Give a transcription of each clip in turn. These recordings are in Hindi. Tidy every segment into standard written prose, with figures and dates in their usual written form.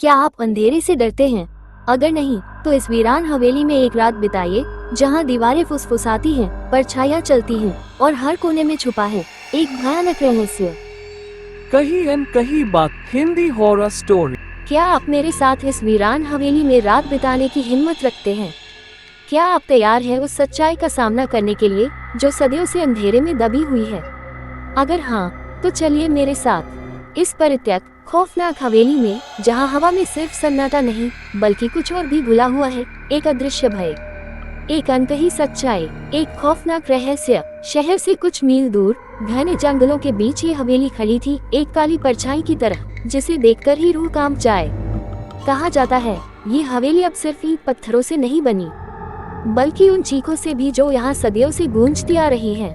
क्या आप अंधेरे से डरते हैं? अगर नहीं, तो इस वीरान हवेली में एक रात बिताइए, जहां दीवारें फुसफुसाती हैं, परछाइयां चलती हैं और हर कोने में छुपा है एक भयानक रहस्य। कहीं न कहीं बात हिंदी हॉरर स्टोरी। क्या आप मेरे साथ इस वीरान हवेली में रात बिताने की हिम्मत रखते हैं? क्या आप तैयार हैं उस सच्चाई का सामना करने के लिए जो सदियों से अंधेरे में दबी हुई है? अगर हाँ, तो चलिए मेरे साथ इस परित्यक्त खौफनाक हवेली में, जहां हवा में सिर्फ सन्नाटा नहीं बल्कि कुछ और भी घुला हुआ है। एक अदृश्य भय, एक अनकही सच्चाई, एक खौफनाक रहस्य। शहर से कुछ मील दूर घने जंगलों के बीच ये हवेली खड़ी थी, एक काली परछाई की तरह, जिसे देखकर ही रूह कांप जाए। कहा जाता है ये हवेली अब सिर्फ ईंट पत्थरों से नहीं बनी, बल्कि उन चीखों से भी जो यहाँ सदियों से गूंजती आ रही हैं।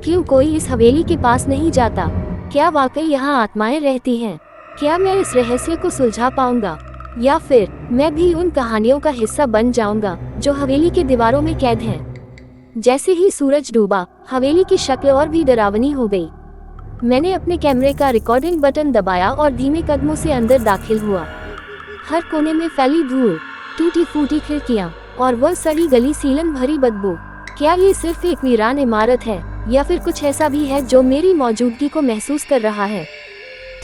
क्यों कोई इस हवेली के पास नहीं जाता? क्या वाकई यहाँ आत्माएं रहती हैं? क्या मैं इस रहस्य को सुलझा पाऊंगा, या फिर मैं भी उन कहानियों का हिस्सा बन जाऊंगा जो हवेली के दीवारों में कैद हैं? जैसे ही सूरज डूबा, हवेली की शक्ल और भी डरावनी हो गई। मैंने अपने कैमरे का रिकॉर्डिंग बटन दबाया और धीमे कदमों से अंदर दाखिल हुआ। हर कोने में फैली धूल, टूटी फूटी खिड़कियां और वह सड़ी गली सीलन भरी बदबू। क्या ये सिर्फ एक वीरान इमारत है, या फिर कुछ ऐसा भी है जो मेरी मौजूदगी को महसूस कर रहा है?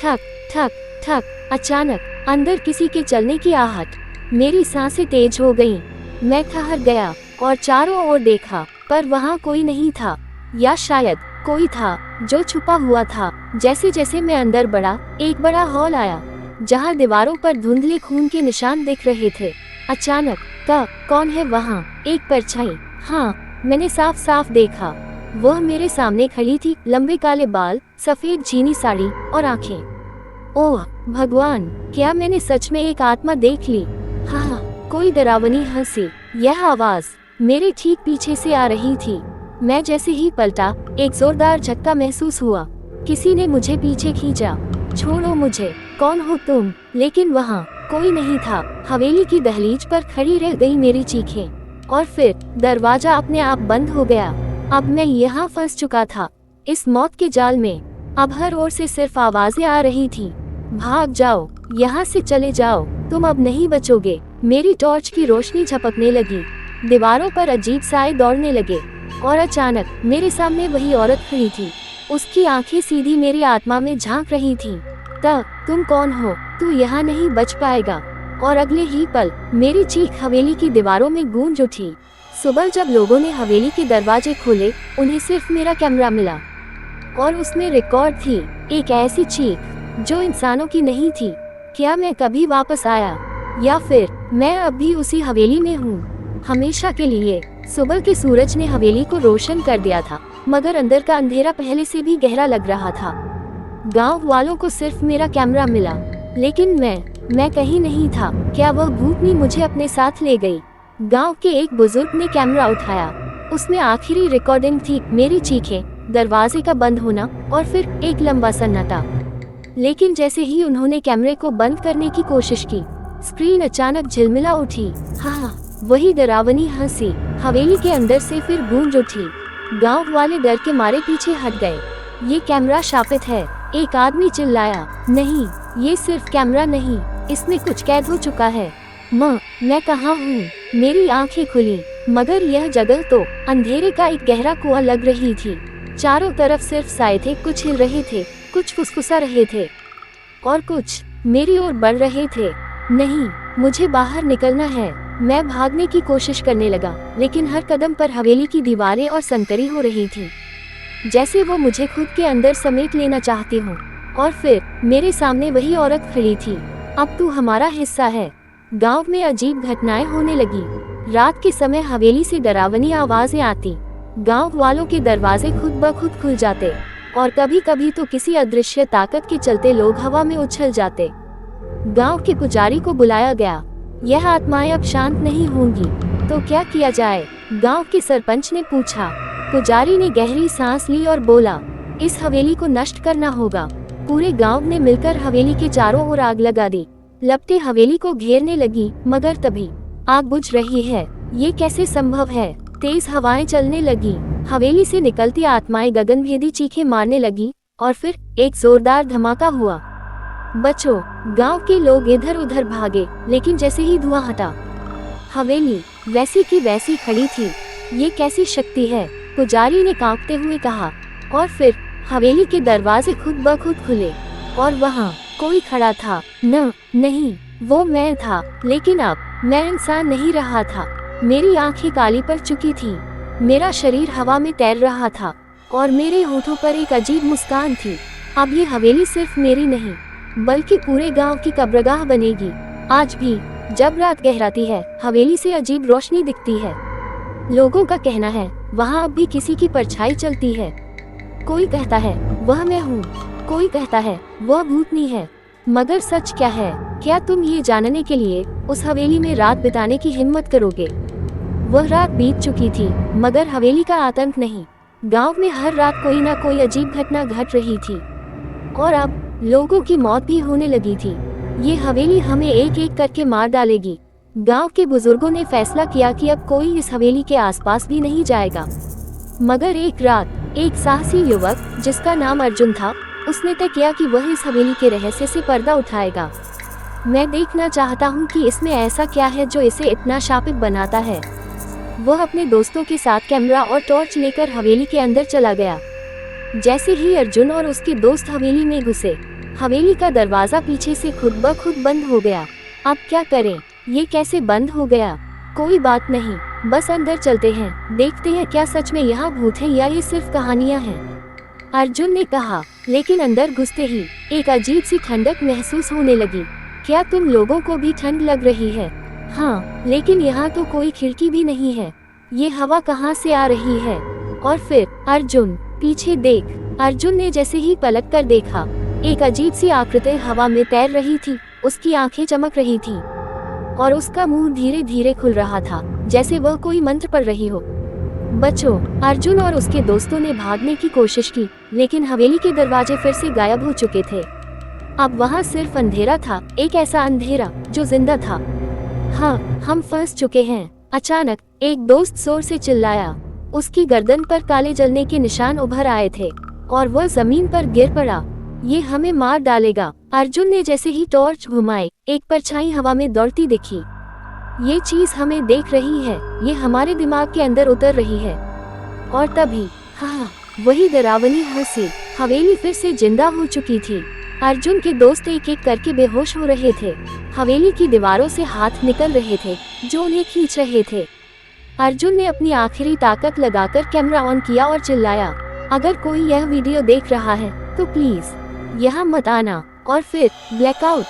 ठक ठक ठक। अचानक अंदर किसी के चलने की आहट। मेरी सांसें तेज हो गईं। मैं ठहर गया और चारों ओर देखा, पर वहाँ कोई नहीं था, या शायद कोई था जो छुपा हुआ था। जैसे जैसे मैं अंदर बढ़ा, एक बड़ा हॉल आया, जहाँ दीवारों पर धुंधले खून के निशान दिख रहे थे। अचानक कौन है वहाँ? एक परछाई। हाँ, मैंने साफ साफ देखा। वह मेरे सामने खड़ी थी, लंबे काले बाल, सफेद चीनी साड़ी और आंखें। ओह भगवान, क्या मैंने सच में एक आत्मा देख ली? हाँ, कोई डरावनी हंसी। यह आवाज मेरे ठीक पीछे से आ रही थी। मैं जैसे ही पलटा, एक जोरदार झटका महसूस हुआ। किसी ने मुझे पीछे खींचा। छोड़ो मुझे, कौन हो तुम? लेकिन वहाँ कोई नहीं था। हवेली की दहलीज पर खड़ी रह गई मेरी चीखें, और फिर दरवाजा अपने आप बंद हो गया। अब मैं यहाँ फंस चुका था, इस मौत के जाल में। अब हर ओर से सिर्फ आवाजें आ रही थी। भाग जाओ, यहाँ से चले जाओ, तुम अब नहीं बचोगे। मेरी टॉर्च की रोशनी झपकने लगी, दीवारों पर अजीब साए दौड़ने लगे, और अचानक मेरे सामने वही औरत खड़ी थी। उसकी आंखें सीधी मेरी आत्मा में झांक रही थीं। तुम कौन हो? तू यहाँ नहीं बच पाएगा। और अगले ही पल मेरी चीख हवेली की दीवारों में गूंज उठी। सुबह जब लोगों ने हवेली के दरवाजे खोले, उन्हें सिर्फ मेरा कैमरा मिला, और उसमें रिकॉर्ड थी एक ऐसी चीख जो इंसानों की नहीं थी। क्या मैं कभी वापस आया, या फिर मैं अब भी उसी हवेली में हूँ हमेशा के लिए? सुबह के सूरज ने हवेली को रोशन कर दिया था, मगर अंदर का अंधेरा पहले से भी गहरा लग रहा था। गांव वालों को सिर्फ मेरा कैमरा मिला, लेकिन मैं कहीं नहीं था। क्या वह भूतनी मुझे अपने साथ ले गई? गांव के एक बुजुर्ग ने कैमरा उठाया। उसमें आखिरी रिकॉर्डिंग थी, मेरी चीखें, दरवाजे का बंद होना और फिर एक लंबा सन्नाटा। लेकिन जैसे ही उन्होंने कैमरे को बंद करने की कोशिश की, स्क्रीन अचानक झिलमिला उठी। हाँ, वही डरावनी हंसी हवेली के अंदर से फिर गूंज उठी। गांव वाले डर के मारे पीछे हट गए। ये कैमरा शापित है, एक आदमी चिल्लाया। नहीं, ये सिर्फ कैमरा नहीं, इसमें कुछ कैद हो चुका है। मैं कहाँ हूँ? मेरी आंखें खुली, मगर यह जगह तो अंधेरे का एक गहरा कुआं लग रही थी। चारों तरफ सिर्फ साए थे, कुछ हिल रहे थे, कुछ फुसफुसा रहे थे, और कुछ मेरी ओर बढ़ रहे थे। नहीं, मुझे बाहर निकलना है। मैं भागने की कोशिश करने लगा, लेकिन हर कदम पर हवेली की दीवारें और संतरी हो रही थी, जैसे वो मुझे खुद के अंदर समेट लेना चाहती हूँ। और फिर मेरे सामने वही औरत खड़ी थी। अब तू हमारा हिस्सा है। गांव में अजीब घटनाएं होने लगी। रात के समय हवेली से डरावनी आवाजें आती, गांव वालों के दरवाजे खुद ब खुद खुल जाते, और कभी कभी तो किसी अदृश्य ताकत के चलते लोग हवा में उछल जाते। गांव के पुजारी को बुलाया गया। यह आत्माएं अब शांत नहीं होंगी, तो क्या किया जाए? गांव के सरपंच ने पूछा। पुजारी ने गहरी सांस ली और बोला, इस हवेली को नष्ट करना होगा। पूरे गांव ने मिलकर हवेली के चारों ओर आग लगा दी। लपटें हवेली को घेरने लगी, मगर तभी आग बुझ रही है। ये कैसे संभव है? तेज हवाएं चलने लगी, हवेली से निकलती आत्माएं गगनभेदी चीखें मारने लगी, और फिर एक जोरदार धमाका हुआ। बचो। गांव के लोग इधर उधर भागे, लेकिन जैसे ही धुआं हटा, हवेली वैसी की वैसी खड़ी थी। ये कैसी शक्ति है, पुजारी ने कांपते हुए कहा। और फिर हवेली के दरवाजे खुद ब खुद खुले और वहाँ कोई खड़ा था। नहीं, वो मैं था, लेकिन अब मैं इंसान नहीं रहा था। मेरी आंखें काली पड़ चुकी थी, मेरा शरीर हवा में तैर रहा था और मेरे होठों पर एक अजीब मुस्कान थी। अब ये हवेली सिर्फ मेरी नहीं, बल्कि पूरे गांव की कब्रगाह बनेगी। आज भी जब रात गहराती है, हवेली से अजीब रोशनी दिखती है। लोगों का कहना है वहाँ अब भी किसी की परछाई चलती है। कोई कहता है वह मैं हूँ, कोई कहता है वह भूतनी है। मगर सच क्या है? क्या तुम ये जानने के लिए उस हवेली में रात बिताने की हिम्मत करोगे? वह रात बीत चुकी थी, मगर हवेली का आतंक नहीं। गांव में हर रात कोई ना कोई अजीब घटना घट रही थी और अब लोगों की मौत भी होने लगी थी। ये हवेली हमें एक एक करके मार डालेगी। गांव के बुजुर्गों ने फैसला किया कि अब कोई इस हवेली के आसपास भी नहीं जाएगा। मगर एक रात एक साहसी युवक जिसका नाम अर्जुन था, उसने तय किया कि वह इस हवेली के रहस्य से पर्दा उठाएगा। मैं देखना चाहता हूँ कि इसमें ऐसा क्या है जो इसे इतना शापित बनाता है। वह अपने दोस्तों के साथ कैमरा और टॉर्च लेकर हवेली के अंदर चला गया। जैसे ही अर्जुन और उसके दोस्त हवेली में घुसे, हवेली का दरवाजा पीछे से खुद ब खुद बंद हो गया। अब क्या करें? ये कैसे बंद हो गया? कोई बात नहीं, बस अंदर चलते हैं, देखते हैं क्या सच में यहाँ भूत है या ये सिर्फ कहानियाँ हैं, अर्जुन ने कहा। लेकिन अंदर घुसते ही एक अजीब सी ठंडक महसूस होने लगी। क्या तुम लोगों को भी ठंड लग रही है? हाँ, लेकिन यहाँ तो कोई खिड़की भी नहीं है। ये हवा कहाँ से आ रही है? और फिर अर्जुन, पीछे देख। अर्जुन ने जैसे ही पलट कर देखा, एक अजीब सी आकृति हवा में तैर रही थी। उसकी आंखें चमक रही थीं और उसका मुंह धीरे धीरे खुल रहा था, जैसे वह कोई मंत्र पढ़ रही हो। बचो। अर्जुन और उसके दोस्तों ने भागने की कोशिश की, लेकिन हवेली के दरवाजे फिर से गायब हो चुके थे। अब वहाँ सिर्फ अंधेरा था, एक ऐसा अंधेरा जो जिंदा था। हाँ, हम फंस चुके हैं। अचानक एक दोस्त जोर से चिल्लाया। उसकी गर्दन पर काले जलने के निशान उभर आए थे और वह जमीन पर गिर पड़ा। ये हमें मार डालेगा। अर्जुन ने जैसे ही टॉर्च घुमाई, एक परछाई हवा में दौड़ती दिखी। ये चीज हमें देख रही है, ये हमारे दिमाग के अंदर उतर रही है। और तभी हाँ, वही डरावनी हंसी। हवेली फिर से जिंदा हो चुकी थी। अर्जुन के दोस्त एक एक करके बेहोश हो रहे थे। हवेली की दीवारों से हाथ निकल रहे थे जो उन्हें खींच रहे थे। अर्जुन ने अपनी आखिरी ताकत लगाकर कैमरा ऑन किया और चिल्लाया, अगर कोई यह वीडियो देख रहा है तो प्लीज यहाँ मत आना। और फिर ब्लैकआउट।